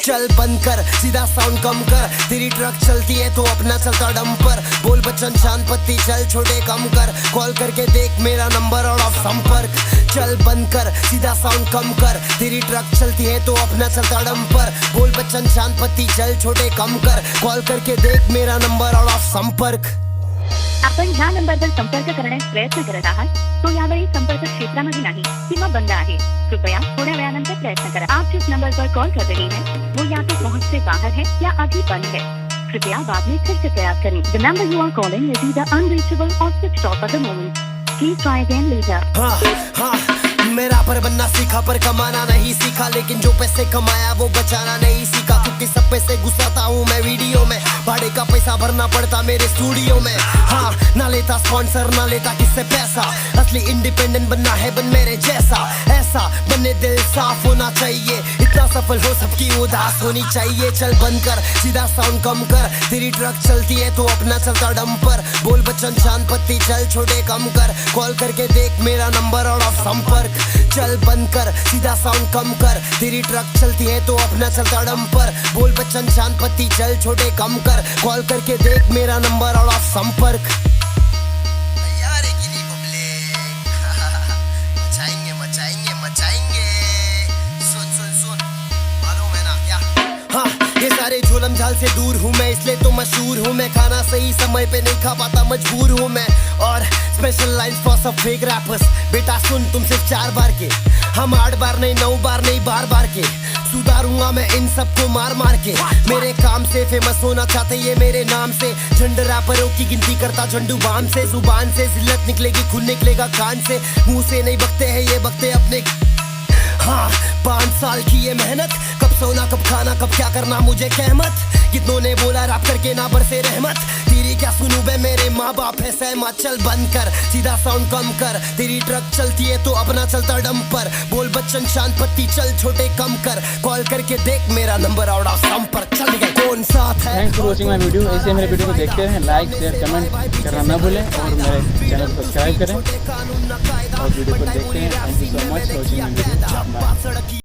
चल बंद कर, सीधा साउंड कम कर, तेरी ट्रक चलती है तो अपना चलता डंपर। बोल बच्चन शांत पत्ती चल छोटे कम कर, कॉल करके देख मेरा नंबर और ऑफ संपर्क। चल बंद कर, सीधा साउंड कम कर, तेरी ट्रक चलती है तो अपना चलता डंपर। बोल बच्चन शांत पत्ती चल छोटे कम कर, कॉल करके देख मेरा नंबर और ऑफ संपर्क। आपण ह्या नंबरवर संपर्क करण्यास प्रयत्न करत आहात तो यावेळी संपर्क क्षेत्रामध्ये नाही किंवा बंद आहे। कृपया थोड्या वेळानंतर प्रयत्न करा। आप जिस नंबर पर कॉल कर रहे हैं वो या तो पहुंच से बाहर है या अभी बंद है। कृपया बाद में फिर से प्रयास करें। The number you are calling is either unreachable or switched off at the moment. Please try again later. मेरा पर बनना सीखा पर कमाना नहीं सीखा, लेकिन जो पैसे कमाया वो बचाना नहीं सीखा। क्योंकि सब पैसे घुसाता हूँ मैं वीडियो में, भाड़े का पैसा भरना पड़ता मेरे स्टूडियो में। हाँ, ना लेता स्पॉन्सर ना लेता किससे पैसा, असली इंडिपेंडेंट बनना है बन मेरे जैसा। ऐसा बने दिल साफ होना चाहिए, इतना सफल हो सबकी उदास होनी चाहिए। चल बंद कर, सीधा साउंड कम कर, तेरी ट्रक चलती है तो अपना चलता डंपर। बोल बच्चन शांत पत्ती चल छोटे कम कर, कॉल करके देख मेरा नंबर और ऑफ संपर्क। चल बंद कर, सीधा साउंड कम कर, तेरी ट्रक चलती है तो अपना चलता डंपर। बोल बच्चन शांत पत्ती चल छोटे कम कर, कॉल करके देख मेरा नंबर और ऑफ संपर्क। तैयार है कि नहीं पब्लिक? मचाएंगे मचाएंगे मचाएंगे। सुन सुन सुन, मालूम है ना क्या? हाँ, ये सारे झोलम झाल से दूर हूँ मैं, इसलिए तो मशहूर हूँ मैं। खाना सही समय पे नहीं खा पाता मजबूर हूँ मैं। और स्पेशल लाइन्स फॉर सब फेक रैपर्स, बेटा सुन तुम सिर्फ 4 बार के, हम 8 बार नहीं 9 बार नहीं बार बार के। सुधारूंगा मैं इन सबको मार मार के, मेरे काम से फेमस होना चाहते ये मेरे नाम से। झंड रैपरों की गिनती करता झंडू बाम से, जुबान से जिल्लत निकलेगी खून निकलेगा कान से। मुंह से नहीं बकते हैं ये बकते अपने। हाँ, 5 साल की ये मेहनत, कब सोना कब खाना कब क्या करना मुझे कहमत। कितनों ने बोला रैप करके ना बरसे रहमत, तेरी क्या सुनूं बे मेरे माँ बाप है सहमत। चल बंद कर, सीधा साउंड कम कर, तेरी ट्रक चलती है तो अपना चलता डंपर। बोल बच्चन शांत पत्ती चल छोटे कम कर, कॉल करके देख मेरा नंबर और ऑफ संपर्क। चल गया कौन साथ है। Thanks for watching my video. ऐसे मेरे वीडियो को देखते रहें, लाइक शेयर कमेंट करना ना भूलें और मेरे चैनल को सब्सक्राइब करें और वीडियो को देखते हैं। Thank you so much for watching my video. Bye.